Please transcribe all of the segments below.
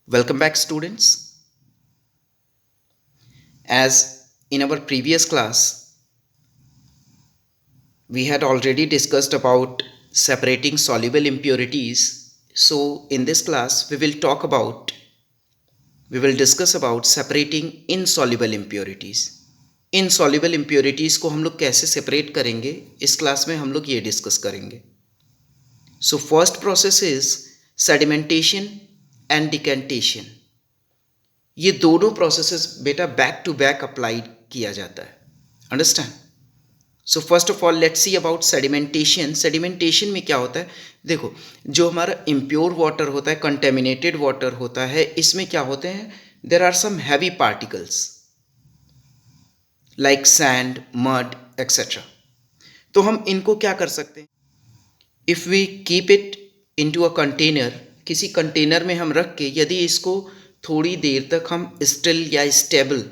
Welcome back, students. As in our previous class, we had already discussed about separating soluble impurities. So, in this class, we will discuss about separating insoluble impurities. Insoluble impurities को हम लोग कैसे separate करेंगे, इस class में हम लोग ये डिस्कस करेंगे. So first process is sedimentation and decantation. ये दोनों प्रोसेसेस बेटा बैक टू बैक अप्लाई किया जाता है. Understand. So first of all let's see about sedimentation. Sedimentation में क्या होता है, देखो जो हमारा इम्प्योर वाटर होता है, कंटेमिनेटेड वाटर होता है, इसमें क्या होते हैं, there are some heavy particles like sand, mud etcetera. तो हम इनको क्या कर सकते हैं, if we keep it into a container, किसी कंटेनर में हम रख के यदि इसको थोड़ी देर तक हम स्टिल या स्टेबल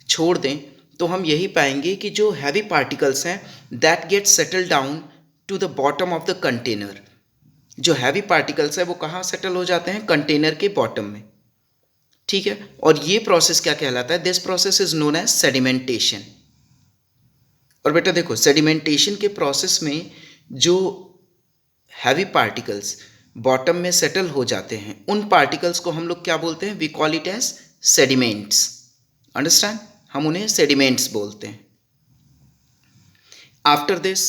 छोड़ दें, तो हम यही पाएंगे कि जो हैवी पार्टिकल्स हैं that get settle down to the bottom of the container. जो हैवी पार्टिकल्स है वो कहाँ सेटल हो जाते हैं, कंटेनर के बॉटम में. ठीक है, और ये प्रोसेस क्या कहलाता है, this process is known as sedimentation. और बेटा देखो सेडिमेंटेशन के प्रोसेस में जो हैवी पार्टिकल्स बॉटम में सेटल हो जाते हैं, उन पार्टिकल्स को हम लोग क्या बोलते हैं, we call it as sediments. Understand, हम उन्हें सेडिमेंट्स बोलते हैं. आफ्टर दिस,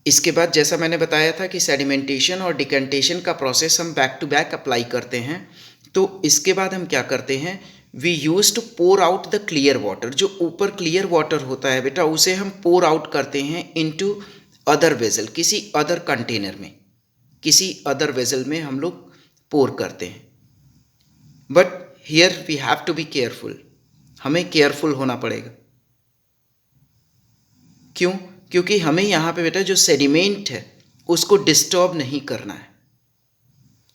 इसके बाद जैसा मैंने बताया था कि सेडिमेंटेशन और डिकेंटेशन का प्रोसेस हम बैक टू बैक अप्लाई करते हैं. तो इसके बाद हम क्या करते हैं, we use to pour out the clear water. जो ऊपर क्लियर वाटर होता है बेटा, उसे हम पोर आउट करते हैं इनटू अदर वेजल, किसी अदर कंटेनर में, किसी अदर वेजल में हम लोग पोर करते हैं. But here we have to be careful. हमें केयरफुल होना पड़ेगा. क्यों, क्योंकि हमें यहाँ पे बेटा जो सेडिमेंट है उसको डिस्टर्ब नहीं करना है.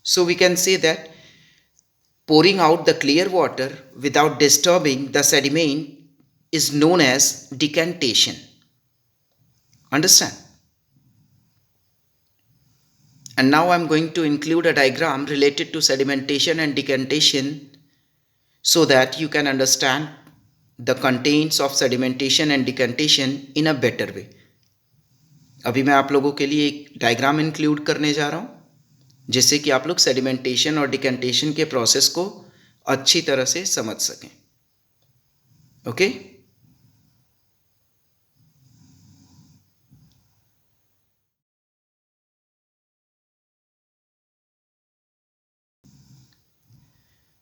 So we can say that pouring out the clear water without disturbing the sediment is known as decantation. Understand? And now I am going to include a diagram related to sedimentation and decantation so that you can understand the contents of sedimentation and decantation in a better way. अभी मैं आप लोगों के लिए एक diagram include करने जा रहा हूँ जिससे कि आप लोग सेडिमेंटेशन और डिकेंटेशन के प्रोसेस को अच्छी तरह से समझ सकें. Okay.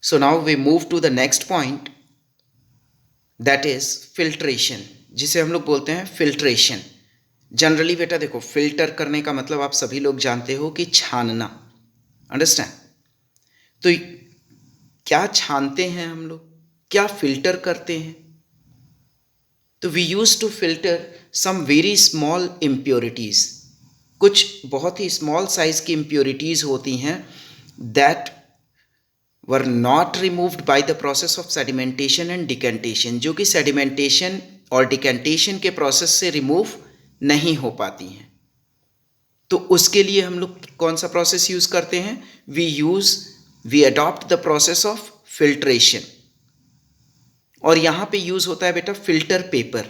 So now we move to the next point, that is filtration, जिसे हम लोग बोलते हैं फिल्ट्रेशन. जनरली बेटा देखो फिल्टर करने का मतलब आप सभी लोग जानते हो कि छानना. अंडरस्टैंड. तो क्या छानते हैं हम लोग, क्या फिल्टर करते हैं, तो we use to filter some very small impurities. कुछ बहुत ही स्मॉल साइज की इम्प्योरिटीज़ होती हैं that were not removed by the process of sedimentation and decantation, जो कि सेडिमेंटेशन और डिकेंटेशन के प्रोसेस से रिमूव नहीं हो पाती हैं. तो उसके लिए हम लोग कौन सा प्रोसेस यूज़ करते हैं, we adopt the process of filtration. और यहाँ पे यूज़ होता है बेटा फिल्टर पेपर.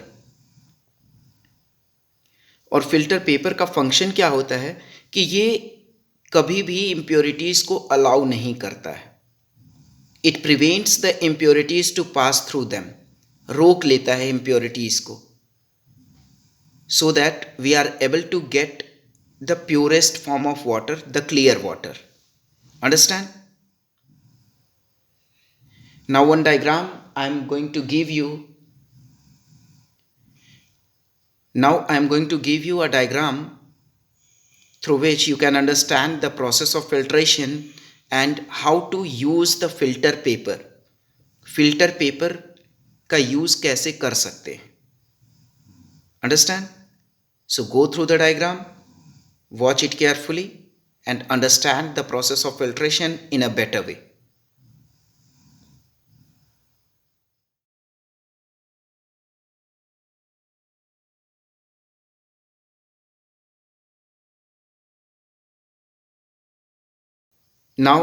और फिल्टर पेपर का फंक्शन क्या होता है कि ये कभी भी इम्प्योरिटीज़ को अलाउ नहीं करता है. It prevents the impurities to pass through them, रोक लेता है इम्प्योरिटीज़ को, so that we are able to get the purest form of water, the clear water. Understand. Now one diagram I am going to give you. Now I am going to give you a diagram through which you can understand the process of filtration and how to use the filter paper. Filter paper का use कैसे कर सकते हैं. Understand? So go through the diagram, watch it carefully and understand the process of filtration in a better way. Now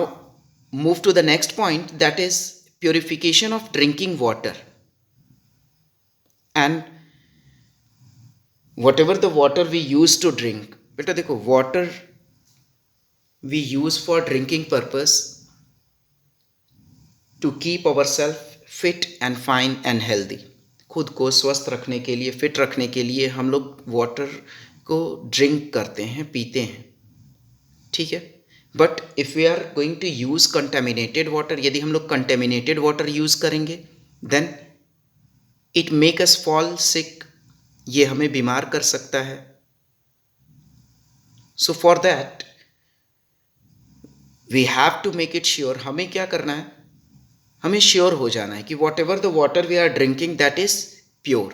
move to the next point, that is purification of drinking water. And whatever the water we use to drink, बेटा देखो water we use for drinking purpose to keep ourselves fit and fine and healthy. खुद को स्वस्थ रखने के लिए, fit रखने के लिए हम लोग वाटर को ड्रिंक करते हैं, पीते हैं, ठीक है. But if we are going to use contaminated water, यदि हम लोग कंटेमिनेटेड वाटर यूज़ करेंगे, then it make us fall sick, ये हमें बीमार कर सकता है. So for that we have to make it sure, हमें क्या करना है, हमें श्योर हो जाना है कि whatever the water we are drinking that is pure,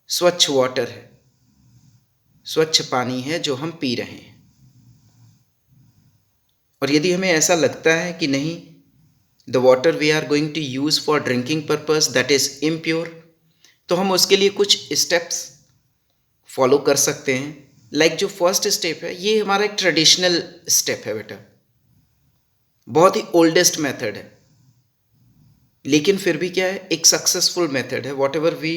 स्वच्छ वाटर है, स्वच्छ पानी है जो हम पी रहे हैं. और यदि हमें ऐसा लगता है कि नहीं, the water we are going to use for drinking purpose that is impure, तो हम उसके लिए कुछ स्टेप्स फॉलो कर सकते हैं. लाइक जो फर्स्ट स्टेप है, ये हमारा एक ट्रेडिशनल स्टेप है बेटा, बहुत ही ओल्डेस्ट मेथड है, लेकिन फिर भी क्या है, एक सक्सेसफुल मेथड है. Whatever we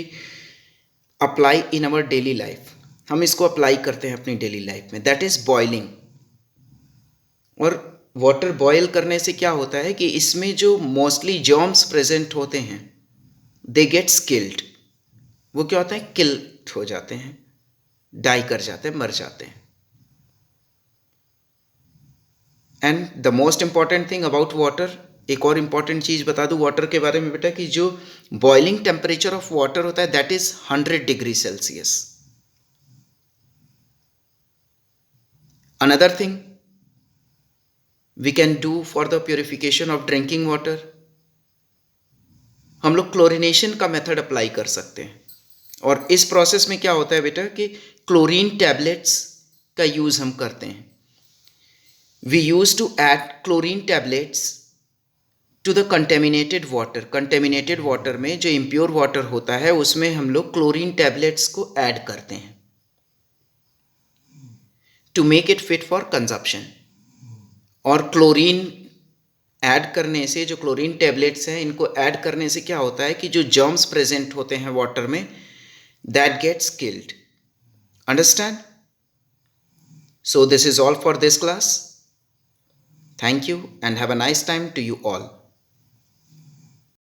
apply in our daily life, हम इसको अप्लाई करते हैं अपनी डेली लाइफ में, दैट इज़ बॉइलिंग. और वाटर बॉयल करने से क्या होता है कि इसमें जो मोस्टली जर्म्स प्रेजेंट होते हैं, दे गेट्स किल्ड, वो क्या होता है, किल्ड हो जाते हैं, डाई कर जाते हैं, मर जाते हैं. And the most important thing about water, एक और इंपॉर्टेंट चीज़ बता दूं वाटर के बारे में बेटा, कि जो बॉइलिंग टेम्परेचर ऑफ वाटर होता है that is 100 degree Celsius. Another thing we can do for the purification of drinking water, हम लोग क्लोरिनेशन का मेथड अप्लाई कर सकते हैं. और इस प्रोसेस में क्या होता है बेटा कि क्लोरीन टैबलेट्स का यूज़ हम करते हैं. We used to add chlorine tablets to the contaminated water. Contaminated water में जो impure water होता है उसमें हम लोग chlorine tablets को add करते हैं to make it fit for consumption. और chlorine ऐड करने से, जो क्लोरीन टैबलेट्स हैं इनको ऐड करने से क्या होता है कि जो जर्म्स प्रेजेंट होते हैं वाटर में, that gets killed. Understand? So this is all for this class. Thank you and have a nice time to you all.